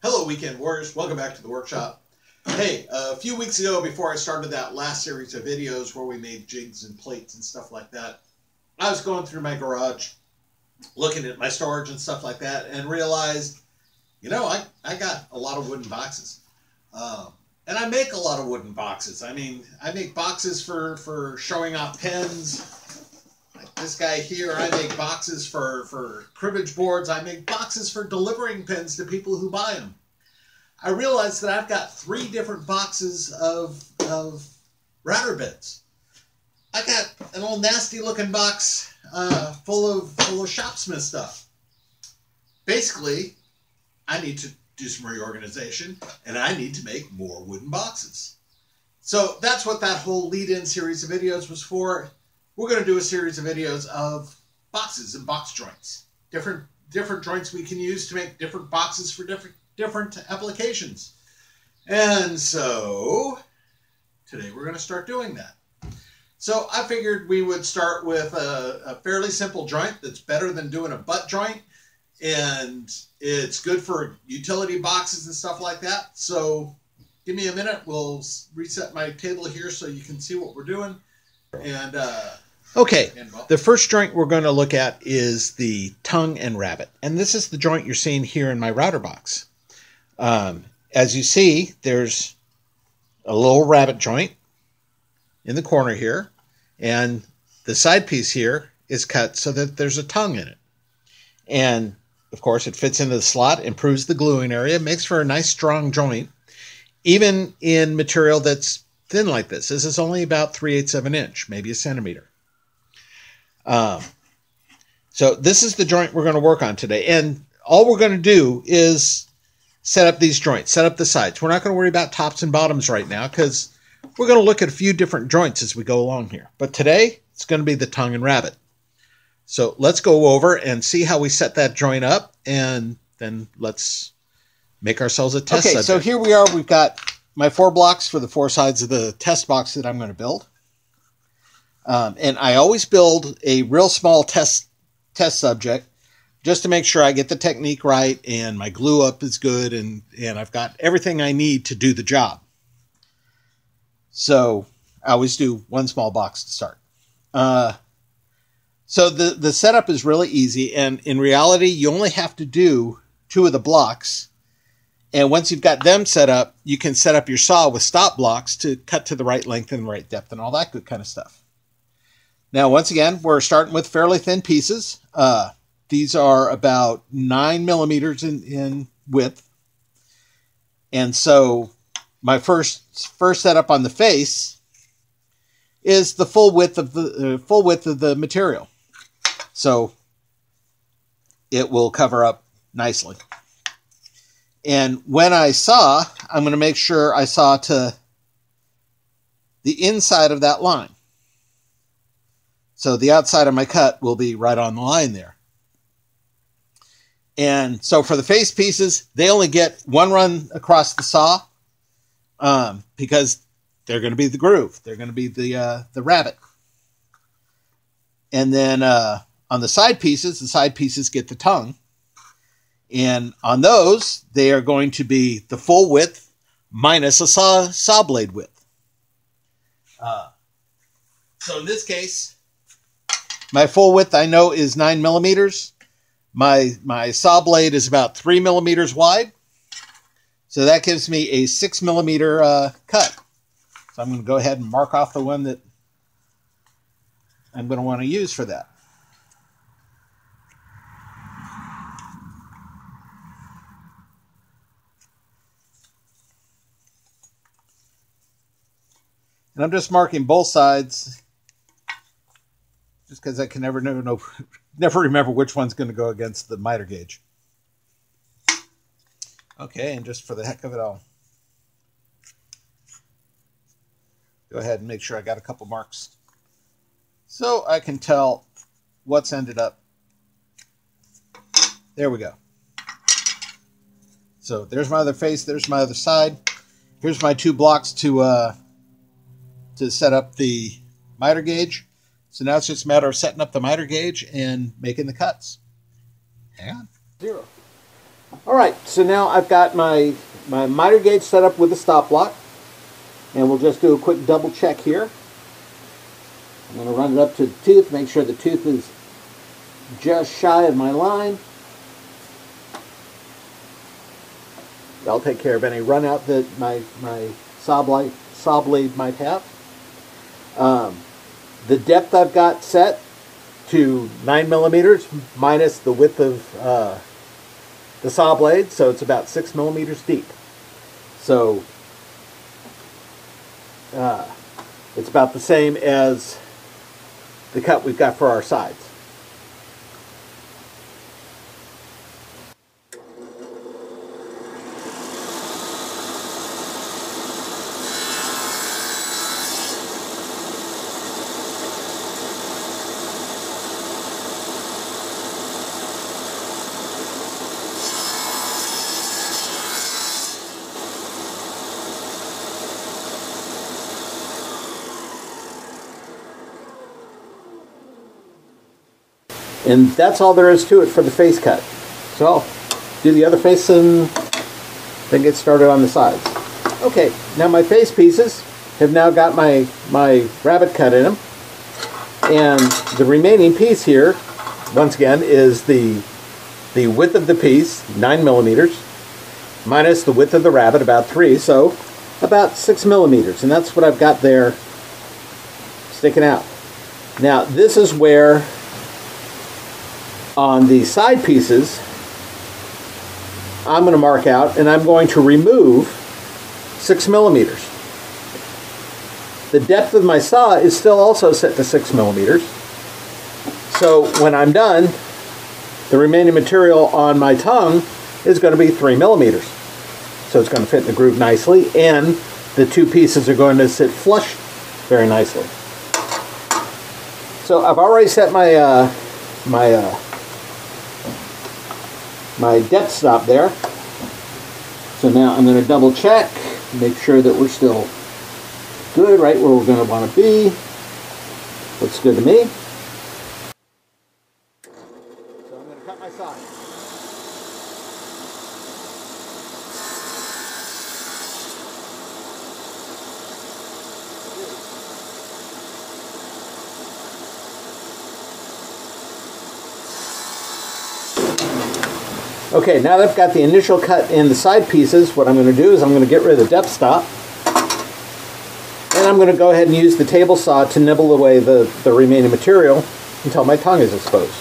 Hello, Weekend Warriors. Welcome back to the workshop. Hey, a few weeks ago, before I started that last series of videos where we made jigs and plates and stuff like that, I was going through my garage, looking at my storage and stuff like that, and realized, I got a lot of wooden boxes. And I make a lot of wooden boxes. I mean, I make boxes for showing off pens. Like this guy here, I make boxes for cribbage boards. I make boxes for delivering pens to people who buy them. I realized that I've got 3 different boxes of router beds. I got an old nasty looking box full of shopsmith stuff. Basically, I need to do some reorganization, and I need to make more wooden boxes. So that's what that whole lead-in series of videos was for. We're going to do a series of videos of boxes and box joints. Different joints we can use to make different boxes for different applications. And so today we're going to start doing that. So I figured we would start with a fairly simple joint that's better than doing a butt joint, and it's good for utility boxes and stuff like that. So give me a minute. We'll reset my table here so you can see what we're doing. And okay, the first joint we're going to look at is the Tongue and Rabbet. And this is the joint you're seeing here in my router box. As you see, there's a little rabbet joint in the corner here, and the side piece here is cut so that there's a tongue in it. And of course, it fits into the slot, improves the gluing area, makes for a nice strong joint, even in material that's thin like this. This is only about 3/8 of an inch, maybe a centimeter. So this is the joint we're going to work on today. And all we're going to do is set up these joints, set up the sides. We're not going to worry about tops and bottoms right now because we're going to look at a few different joints as we go along here. But today, it's going to be the Tongue and Rabbet. So let's go over and see how we set that joint up, and then let's make ourselves a test subject. So here we are. We've got my 4 blocks for the 4 sides of the test box that I'm going to build. And I always build a real small test subject just to make sure I get the technique right and my glue up is good and I've got everything I need to do the job. So I always do 1 small box to start. So the setup is really easy, and in reality, you only have to do 2 of the blocks. And once you've got them set up, you can set up your saw with stop blocks to cut to the right length and the right depth and all that good kind of stuff. Now, once again, we're starting with fairly thin pieces. These are about 9 millimeters in width. And so my first setup on the face is the full width of the material. So it will cover up nicely. And when I saw, I'm going to make sure I saw to the inside of that line. So the outside of my cut will be right on the line there. And so for the face pieces, they only get 1 run across the saw because they're going to be the groove. They're going to be the rabbet. And then on the side pieces get the tongue. And on those, they are going to be the full width minus a saw blade width. So in this case, my full width I know is 9 millimeters. My saw blade is about 3 millimeters wide. So that gives me a 6 millimeter cut. So I'm going to go ahead and mark off the one that I'm going to want to use for that. And I'm just marking both sides just because I can never remember which one's going to go against the miter gauge. Okay, and just for the heck of it, I'll go ahead and make sure I got a couple marks so I can tell what's ended up. There we go. So there's my other face, there's my other side. Here's my 2 blocks to set up the miter gauge. So now it's just a matter of setting up the miter gauge and making the cuts. Hang on. 0. All right, so now I've got my miter gauge set up with a stop block, and we'll just do a quick double check here. I'm going to run it up to the tooth, make sure the tooth is just shy of my line. That'll take care of any run out that my saw blade might have. The depth I've got set to 9 millimeters minus the width of the saw blade, so it's about 6 millimeters deep. So it's about the same as the cut we've got for our sides. And that's all there is to it for the face cut. So I'll do the other face and then get started on the sides. Okay, now my face pieces have now got my rabbet cut in them. And the remaining piece here, once again, is the width of the piece, 9 millimeters, minus the width of the rabbet, about 3, so about 6 millimeters. And that's what I've got there sticking out. Now, this is where on the side pieces, I'm going to mark out and I'm going to remove 6 millimeters. The depth of my saw is still also set to 6 millimeters. So when I'm done, the remaining material on my tongue is going to be 3 millimeters. So it's going to fit in the groove nicely, and the two pieces are going to sit flush very nicely. So I've already set my my depth stop there. So now I'm going to double check, make sure that we're still good, right where we're going to want to be. Looks good to me. So I'm going to cut my side. Okay, now that I've got the initial cut in the side pieces, what I'm going to do is I'm going to get rid of the depth stop. And I'm going to go ahead and use the table saw to nibble away the remaining material until my tongue is exposed.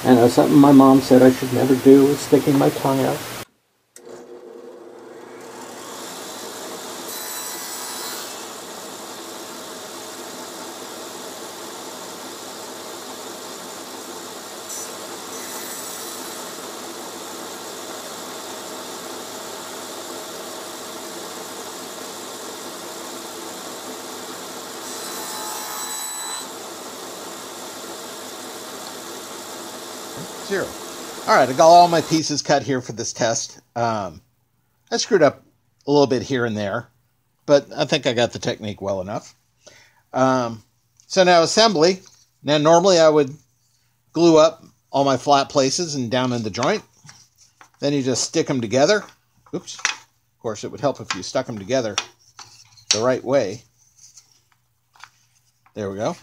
I know something my mom said I should never do is sticking my tongue out. Zero. All right, I got all my pieces cut here for this test. I screwed up a little bit here and there, but I think I got the technique well enough. So now assembly. Now normally I would glue up all my flat places and down in the joint. Then you just stick them together. Oops. Of course, it would help if you stuck them together the right way. There we go.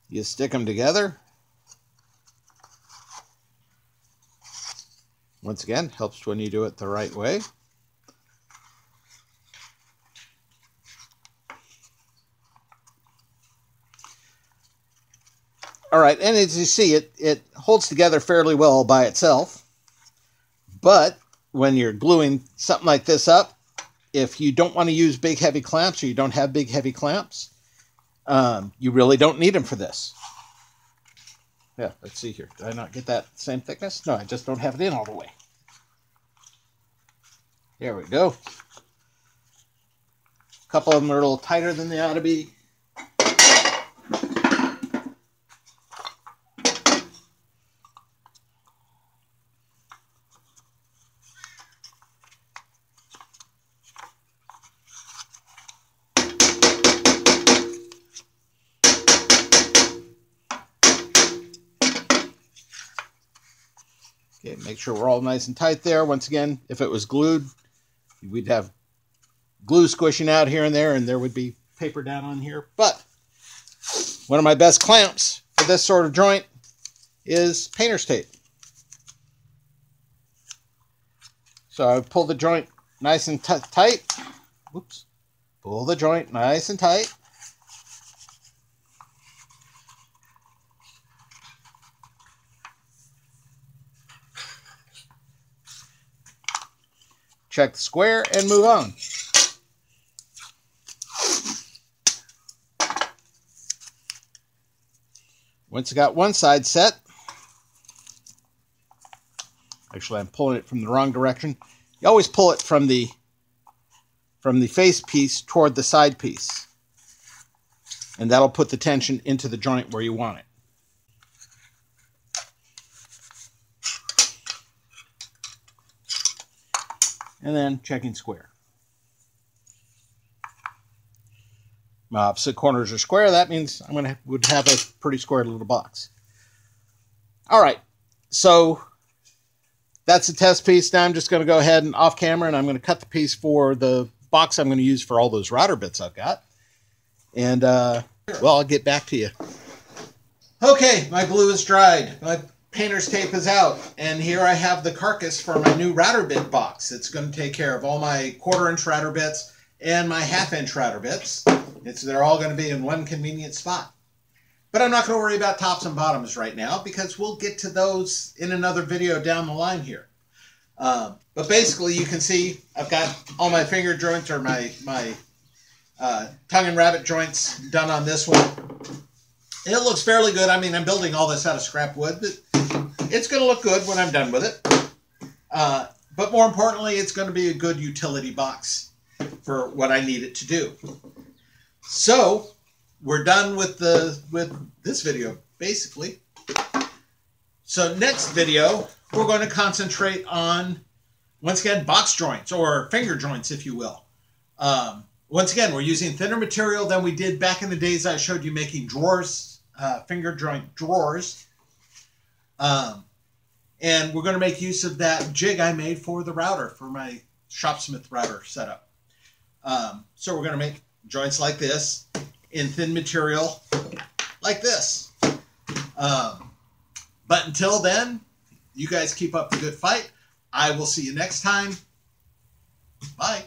You stick them together. Once again, helps when you do it the right way. All right, and as you see, it holds together fairly well by itself. But when you're gluing something like this up, if you don't want to use big heavy clamps or you don't have big heavy clamps, you really don't need them for this. Yeah, let's see here. Did I not get that same thickness? No, I just don't have it in all the way. There we go. A couple of them are a little tighter than they ought to be. Okay, make sure we're all nice and tight there. Once again, if it was glued, we'd have glue squishing out here and there would be paper down on here. But one of my best clamps for this sort of joint is painter's tape. So I pull the joint nice and tight. Whoops. Pull the joint nice and tight. Check the square and move on. Once I got one side set, actually I'm pulling it from the wrong direction. You always pull it from the face piece toward the side piece. And that'll put the tension into the joint where you want it. And then checking square. My opposite corners are square. That means would have a pretty square little box. All right, so that's the test piece. Now I'm just going to go ahead and off camera, and I'm going to cut the piece for the box I'm going to use for all those router bits I've got. And well, I'll get back to you. Okay, my glue is dried. My painter's tape is out, and here I have the carcass for my new router bit box. It's going to take care of all my 1/4-inch router bits and my 1/2-inch router bits. They're all going to be in one convenient spot. But I'm not going to worry about tops and bottoms right now because we'll get to those in another video down the line here. But basically, you can see I've got all my finger joints or my tongue and rabbet joints done on this one. It looks fairly good. I mean, I'm building all this out of scrap wood, but it's going to look good when I'm done with it. But more importantly, it's going to be a good utility box for what I need it to do. So we're done with this video, basically. So next video, we're going to concentrate on, once again, box joints or finger joints, if you will. Once again, we're using thinner material than we did back in the days I showed you making drawers, finger joint drawers. And we're going to make use of that jig I made for the router, for my Shopsmith router setup. So we're going to make joints like this in thin material like this. But until then, you guys keep up the good fight. I will see you next time. Bye.